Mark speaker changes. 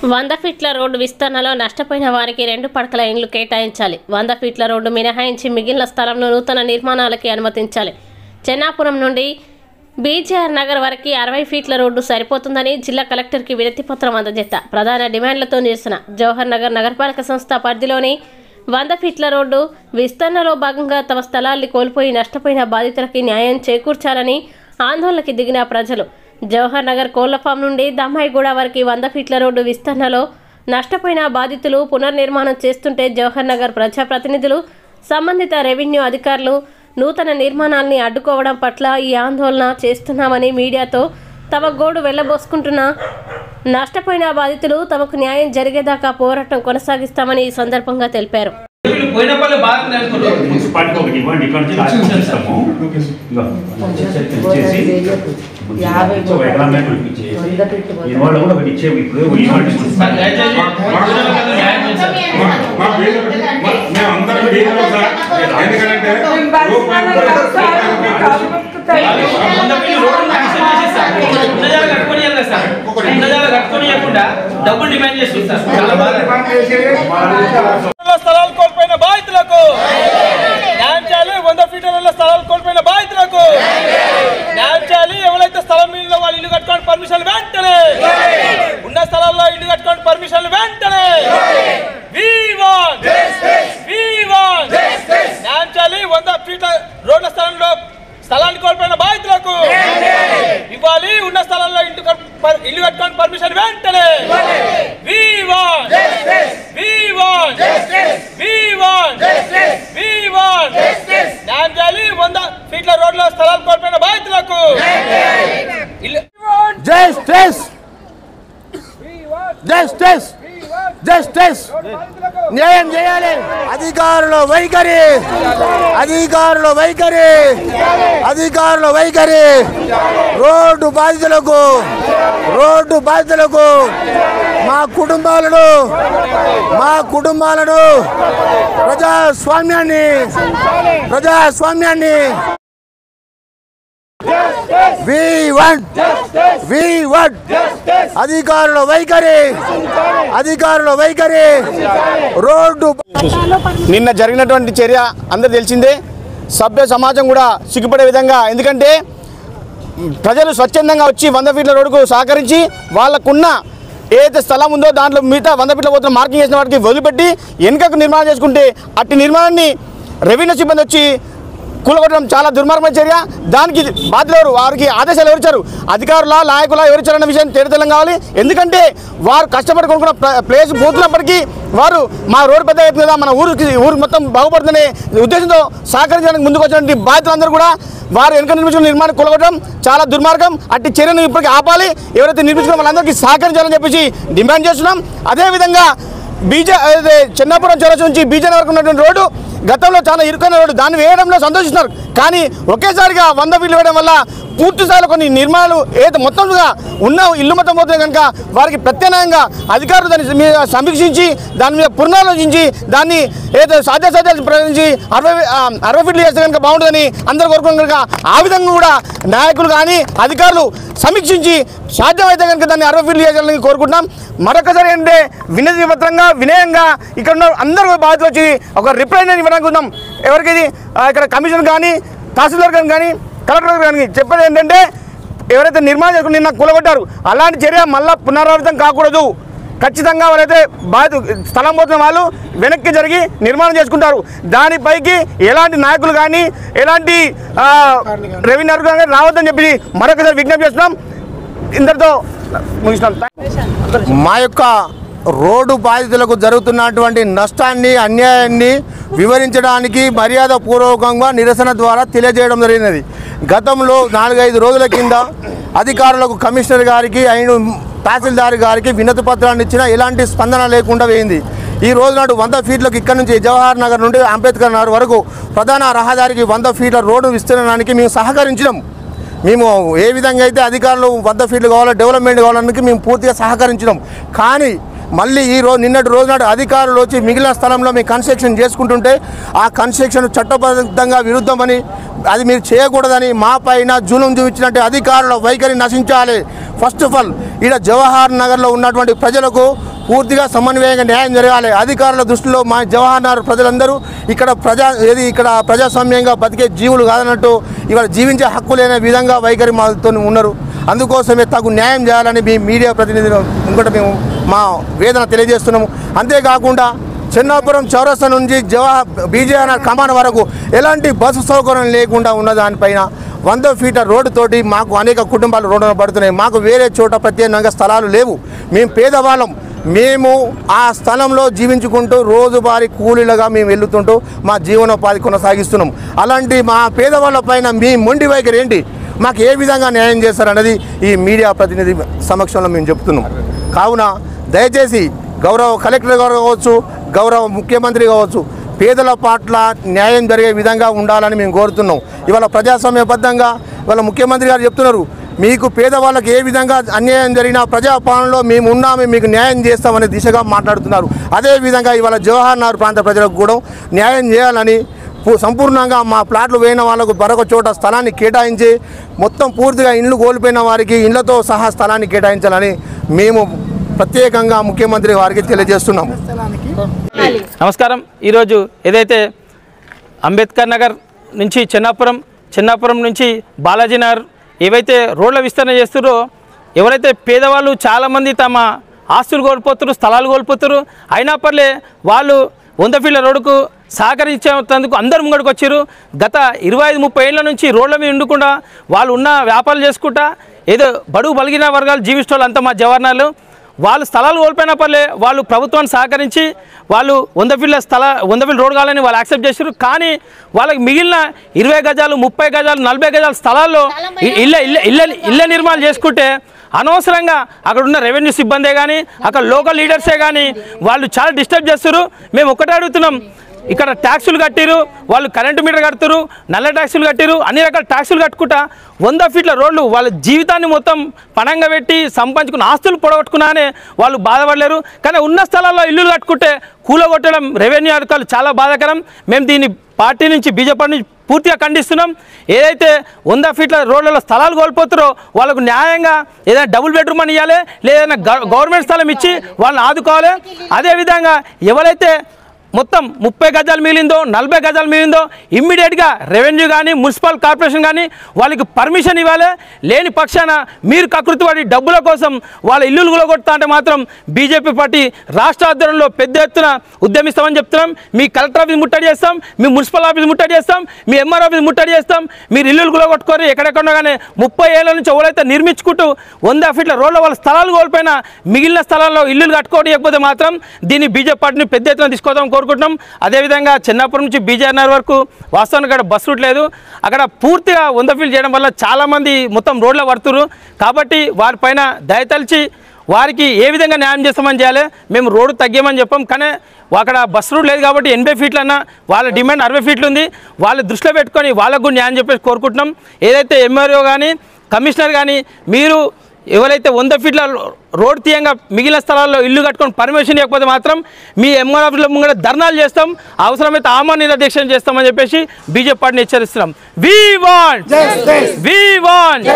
Speaker 1: 100 ఫీట్ల రోడ్డు విస్తరణలో నష్టపోయిన వారికి 2 పడకల ఇండ్లు కేటాయించాలి. 100 ఫీట్ల రోడ్డు మినహాయించి మిగిలిన స్థలంలో నూతన నిర్మాణాలకి అనుమతించాలి. చెన్నాపురం నుండి బీజేఆర్ నగర్ వరకు 60 ఫీట్ల రోడ్డు సరిపోతుందని జిల్లా కలెక్టర్కి వినతి పత్రం అందజేత ప్రధాన డిమాండ్లతో నిరసన. జవహర్ నగర్ నగరపాలక సంస్థ పరిధిలోని 100 ఫీట్ల రోడ్డు విస్తరణలో భాగంగా తమ స్థలాల్ని కోల్పోయి నష్టపోయిన బాధితులకి న్యాయం చేకూర్చాలని ఆందోళనకి దిగిన ప్రజలు. జవహర్ నగర్ కోళ్ల ఫామ్ నుండి దమ్మాయిగూడ వరకు 100 ఫీట్ల రోడ్డు విస్తరణలో నష్టపోయిన బాధితులు పునర్నిర్మాణం చేస్తుంటే జవహర్ నగర్ ప్రజాప్రతినిధులు సంబంధిత రెవెన్యూ అధికారులు నూతన నిర్మాణాలని అడ్డుకోవడం పట్ల ఈ ఆందోళన చేస్తున్నామని మీడియాతో తమ గోడు వెళ్లబోసుకుంటున్న నష్టపోయిన బాధితులు తమకు న్యాయం జరిగేదాకా పోరాటం కొనసాగిస్తామని ఈ సందర్భంగా తెలిపారు.
Speaker 2: డబ్బులు డిమాండ్ చేస్తున్నారు. చాలా స్థలాలు కోల్పోయిన బాధితులకు న్యాయం చేయాలి. 100 ఫీట్ల స్థలాలు కోల్పోయిన బాధితులకు న్యాయం చేయాలి. ఎవరైతే స్థలం మీద వాళ్ళు ఇల్లు కట్టుకోండి పర్మిషన్ వెంటనే, ఉన్న స్థలాల్లో ఇల్లు కట్టుకోండి పర్మిషన్ వెంటనే. న్యాయం చేయాలి. 100 ఫీట్ల రోడ్ల స్థలంలో స్థలాన్ని కోల్పోయిన బాధితులకు ఇవ్వాలి. ఉన్న స్థలంలో ఇల్లు కట్టుకోండి పర్మిషన్ వెంటనే. న్యాయం చేయాలి. 100 ఫీట్ల రోడ్ల స్థలాలు కోల్పోయిన బాధితులకు
Speaker 3: న్యాయం చేయాలి. అధికారుల వైఖరి రోడ్డు బాధితులకు మా కుటుంబాలను ప్రజాస్వామ్యాన్ని అధికారుల వైఖరి రోడ్డు. నిన్న జరిగినటువంటి చర్య అందరూ తెలిసిందే. సభ్య సమాజం కూడా సిగ్గుపడే విధంగా, ఎందుకంటే ప్రజలు స్వచ్ఛందంగా వచ్చి 100 ఫీట్ల రోడ్డుకు సహకరించి వాళ్ళకున్న ఏదైతే స్థలం ఉందో దాంట్లో మిగతా 100 ఫీట్ల పోతున్న మార్కింగ్ చేసిన వాటికి వదిలిపెట్టి వెనుకకు నిర్మాణం చేసుకుంటే అట్టి నిర్మాణాన్ని రెవెన్యూ సిబ్బంది వచ్చి కూలగొట్టడం చాలా దుర్మార్గమైన చర్య. దానికి బాధ్యులు వారికి ఆదేశాలు ఎవరిచ్చారు? అధికారుల నాయకుల ఎవరిచ్చారన్న విషయం తేలితెల్లం కావాలి. ఎందుకంటే వారు కష్టపడి కొనుక్కున్న ప్లేస్ పోతున్నప్పటికీ వారు మా రోడ్డు పెద్ద అవుతుంది కదా, మన ఊరు మొత్తం బాగుపడుతుందనే ఉద్దేశంతో సహకరించడానికి ముందుకు వచ్చినటువంటి బాధ్యులందరూ కూడా వారు వెనుక నిర్మించుకున్న నిర్మాణం కూలగొట్టడం చాలా దుర్మార్గం. అట్టి చర్యను ఇప్పటికీ ఆపాలి. ఎవరైతే నిర్మించుకున్న వాళ్ళందరికీ సహకరించాలని చెప్పేసి డిమాండ్ చేస్తున్నాం. అదేవిధంగా చెన్నాపురం చౌరస్తా నుంచి బీజేఆర్ వరకు ఉన్నటువంటి రోడ్డు గతంలో చాలా ఇరుకైన రోడ్డు, దాన్ని వేయడంలో సంతోషిస్తున్నారు. కానీ ఒకేసారిగా 100 ఫీట్లు వేయడం వల్ల పూర్తి స్థాయిలో కొన్ని నిర్మాణాలు ఏదైతే మొత్తంగా ఉన్న ఇల్లు మొత్తం పోతున్నాయి కనుక వారికి ప్రత్యామ్నాయంగా అధికారులు దాన్ని మీద సమీక్షించి దాని మీద పునరాలోచించి దాన్ని ఏదైతే సాధ్యాసాధ్యాలు ప్రకటించి 60 ఫీట్లు చేస్తే కనుక బాగుంటుందని అందరూ కోరుకున్నాం. కనుక ఆ విధంగా కూడా నాయకులు కానీ అధికారులు సమీక్షించి సాధ్యమైతే కనుక దాన్ని 60 ఫీట్లు చేయాలని కోరుకుంటున్నాం. మరొకసారి ఏంటంటే వినయంగా ఇక్కడ ఉన్న అందరూ బాధ్యతలు వచ్చి ఒక రిప్లై ఇవ్వడానికి ఎవరికి ఇక్కడ కమిషన్ కానీ తహసీల్దార్ కానీ కలెక్టర్ కానీ చెప్పేది ఏంటంటే ఎవరైతే నిర్మాణం చేసుకుని నిన్న కూలగొట్టారు అలాంటి చర్య మళ్ళీ పునరావృతం కాకూడదు. ఖచ్చితంగా ఎవరైతే స్థలం పోతున్న వాళ్ళు వెనక్కి జరిగి నిర్మాణం చేసుకుంటారు. దానిపైకి ఎలాంటి నాయకులు కానీ ఎలాంటి రెవెన్యూ కానీ రావద్దని చెప్పి మరొకసారి విజ్ఞప్తి చేస్తున్నాం. ఇంతటితో ముగిస్తున్నాం. మా యొక్క రోడ్డు బాధితులకు జరుగుతున్నటువంటి నష్టాన్ని అన్యాయాన్ని వివరించడానికి మర్యాదపూర్వకంగా నిరసన ద్వారా తెలియజేయడం జరిగినది. గతంలో 4-5 రోజుల కింద అధికారులకు కమిషనర్ గారికి అండ్ తహసీల్దార్ గారికి వినతి పత్రాన్ని ఇచ్చినా ఎలాంటి స్పందన లేకుండా పోయింది. ఈ రోజు నాడు 100 ఫీట్లకు ఇక్కడ నుంచి జవహర్ నగర్ నుండి అంబేద్కర్ నగర్ వరకు ప్రధాన రహదారికి 100 ఫీట్ల రోడ్డు విస్తరణానికి మేము సహకరించినాం. మేము ఏ విధంగా అయితే అధికారులు 100 ఫీట్లు కావాలో డెవలప్మెంట్ కావాలని మేము పూర్తిగా సహకరించినాం. కానీ మళ్ళీ నిన్నటి రోజు నాడు అధికారులు వచ్చి మిగిలిన స్థలంలో మీ కన్స్ట్రక్షన్ చేసుకుంటుంటే ఆ కన్స్ట్రక్షన్ చట్టబద్ధంగా విరుద్ధమని అది మీరు చేయకూడదని మా పైన జూలం చూపించినట్టు అధికారుల వైఖరి నశించాలి. ఫస్ట్ ఆఫ్ ఆల్ ఇక్కడ జవహర్ నగర్లో ఉన్నటువంటి ప్రజలకు
Speaker 4: పూర్తిగా సమన్వయంగా న్యాయం జరగాలి. అధికారుల దృష్టిలో మా జవహర్ నగర్ ప్రజలందరూ ఇక్కడ ప్రజాస్వామ్యంగా బతికే జీవులు కాదన్నట్టు ఇవాళ జీవించే హక్కు లేని విధంగా వైఖరి మాతో ఉన్నారు. అందుకోసమే తగు న్యాయం చేయాలని మీ మీడియా ప్రతినిధులు ఇంకోటి మేము మా వేదన తెలియజేస్తున్నాము. అంతేకాకుండా చెన్నాపురం చౌరస్తా నుంచి బీజేఆర్ కమాన్ వరకు ఎలాంటి బస్సు సౌకర్యం లేకుండా ఉన్న దానిపైన 100 ఫీట్ల రోడ్డుతోటి మాకు అనేక కుటుంబాలు రోడ్డున పడుతున్నాయి. మాకు వేరే చోట ప్రత్యేకంగా స్థలాలు లేవు. మేము పేదవాళ్ళం. మేము ఆ స్థలంలో జీవించుకుంటూ రోజువారీ కూలీలుగా మేము వెళ్తుంటూ మా జీవనోపాధి కొనసాగిస్తున్నాం. అలాంటి మా పేదవాళ్ళ పైన మీ మొండి వైఖరి ఏంటి? మాకు ఏ విధంగా న్యాయం చేస్తారన్నది ఈ మీడియా ప్రతినిధి సమక్షంలో మేము చెప్తున్నాం. కావున దయచేసి గౌరవ కలెక్టర్ గారు కావచ్చు, గౌరవ ముఖ్యమంత్రి కావచ్చు, పేదల పట్ల న్యాయం జరిగే విధంగా ఉండాలని మేము కోరుతున్నాం. ఇవాళ ప్రజాస్వామ్యబద్ధంగా ఇవాళ ముఖ్యమంత్రి గారు చెప్తున్నారు, మీకు పేదవాళ్ళకి ఏ విధంగా అన్యాయం జరిగినా ప్రజాపాలనలో మేము ఉన్నాము, మీకు న్యాయం చేస్తామనే దిశగా మాట్లాడుతున్నారు. అదేవిధంగా ఇవాళ జవహర్ నగర్ ప్రాంత ప్రజలకు కూడా న్యాయం చేయాలని సంపూర్ణంగా మా ప్లాట్లు వేయిన వాళ్ళకు మరొక చోట స్థలాన్ని కేటాయించి మొత్తం పూర్తిగా ఇండ్లు కోల్పోయిన వారికి ఇండ్లతో సహా స్థలాన్ని కేటాయించాలని మేము ప్రత్యేకంగా ముఖ్యమంత్రి వారికి తెలియజేస్తున్నాము.
Speaker 5: నమస్కారం. ఈరోజు ఏదైతే అంబేద్కర్ నగర్ నుంచి చెన్నాపురం నుంచి బాలాజీ నగర్ ఏవైతే రోడ్ల విస్తరణ చేస్తారో, ఎవరైతే పేదవాళ్ళు చాలామంది తమ ఆస్తులు కోల్పోతారు, స్థలాలు కోల్పోతారు, అయినా పర్లే వాళ్ళు 100 ఫీట్ల రోడ్డుకు సహకరించేందుకు అందరు ముంగడికి వచ్చారు. గత 25-30 ఏళ్ళ నుంచి రోడ్ల మీద ఉండకుండా వాళ్ళు ఉన్న వ్యాపారాలు చేసుకుంటా ఏదో బడుగు బలిగిన వర్గాలు జీవిస్తోళ్ళు అంతా మా జవహర్నగర్లో వాళ్ళు స్థలాలు కోల్పోయినా పర్లే వాళ్ళు ప్రభుత్వాన్ని సహకరించి వాళ్ళు 100 ఫీట్ల రోడ్ కావాలని వాళ్ళు యాక్సెప్ట్ చేశారు. కానీ వాళ్ళకి మిగిలిన 20 గజాలు, 30 గజాలు, 40 గజాల స్థలాల్లో ఇళ్ళ నిర్మాణాలు చేసుకుంటే అనవసరంగా అక్కడ ఉన్న రెవెన్యూ సిబ్బందే కానీ అక్కడ లోకల్ లీడర్సే కానీ వాళ్ళు చాలా డిస్టర్బ్ చేస్తారు. మేము ఒకటే అడుగుతున్నాం, ఇక్కడ ట్యాక్సులు కట్టిరు, వాళ్ళు కరెంటు మీటర్ కడుతురు, నల్ల ట్యాక్సులు కట్టిరు, అన్ని రకాల ట్యాక్సులు కట్టుకుంటా 100 ఫీట్ల రోడ్లు వాళ్ళ జీవితాన్ని మొత్తం పణంగా పెట్టి సంపాదించుకున్న ఆస్తులు పొడగొట్టుకున్నానే వాళ్ళు బాధపడలేరు. కానీ ఉన్న స్థలాల్లో ఇల్లులు కట్టుకుంటే కూలగొట్టడం రెవెన్యూ అధికారులు చాలా బాధాకరం. మేము దీన్ని పార్టీ నుంచి బీజేపీ నుంచి పూర్తిగా ఖండిస్తున్నాం. ఏదైతే 100 ఫీట్ల రోడ్లలో స్థలాలు కోల్పోతారో వాళ్ళకు న్యాయంగా ఏదైనా డబుల్ బెడ్రూమ్ అని ఇవ్వాలి, లేదైనా గవర్నమెంట్ స్థలం ఇచ్చి వాళ్ళని ఆదుకోవాలి. అదేవిధంగా ఎవరైతే మొత్తం 30 గజాలు మిగిలిందో, 40 గజాలు మిగిలిందో ఇమ్మీడియట్గా రెవెన్యూ కానీ మున్సిపల్ కార్పొరేషన్ కానీ వాళ్ళకి పర్మిషన్ ఇవ్వాలి. లేని పక్షాన మీరు కకృతి పడి డబ్బుల కోసం వాళ్ళ ఇల్లులు కూలగొడతా అంటే మాత్రం బీజేపీ పార్టీ రాష్ట్ర ఆధ్వర్యంలో పెద్ద ఎత్తున ఉద్యమిస్తామని చెప్తున్నాం. మీ కలెక్టర్ ఆఫీస్ ముట్టడి చేస్తాం, మీ మున్సిపల్ ఆఫీస్ ముట్టడి చేస్తాం, మీ ఎంఆర్ ఆఫీస్ ముట్టడి చేస్తాం. మీరు ఇల్లులు కూలగొట్టుకొని ఎక్కడెక్కడో కానీ 30 ఏళ్ళ నుంచి ఎవరైతే నిర్మించుకుంటూ 100 ఫీట్ల రోడ్ల వాళ్ళ స్థలాలు కోల్పోయినా మిగిలిన స్థలాల్లో ఇల్లులు కట్టుకోవడం మాత్రం దీన్ని బీజేపీ పార్టీని పెద్ద ఎత్తున తీసుకోవడం కోరుకుంటున్నాం. అదేవిధంగా చెన్నాపురం నుంచి బీజేఆర్ నగర్ వరకు వాస్తవానికి అక్కడ బస్ రూట్ లేదు. అక్కడ పూర్తిగా 100 ఫీట్లు చేయడం వల్ల చాలామంది మొత్తం రోడ్ల పడుతురు. కాబట్టి వారిపైన దయతలిచి వారికి ఏ విధంగా న్యాయం చేస్తామని చేయాలి. మేము రోడ్డు తగ్గామని చెప్పాం, కానీ అక్కడ బస్ రూట్ లేదు కాబట్టి 80 ఫీట్లు అన్న వాళ్ళ డిమాండ్ 60 ఫీట్లు ఉంది. వాళ్ళు దృష్టిలో పెట్టుకొని వాళ్ళకు కూడా న్యాయం చెప్పేసి కోరుకుంటున్నాం. ఏదైతే ఎంఆర్ఓ కానీ కమిషనర్ కానీ మీరు ఎవరైతే 100 ఫీట్ల రోడ్ తీయంగా మిగిలిన స్థలాల్లో ఇల్లు కట్టుకొని పర్మిషన్ ఇవ్వకపోతే మాత్రం మీ ఎంఆర్ ఆఫీస్లో ముంగడ ధర్నాలు చేస్తాం, అవసరమైతే ఆమరణ నిరాదీక్ష చేస్తామని చెప్పేసి బీజేపీ పార్టీని హెచ్చరిస్తున్నాం. We want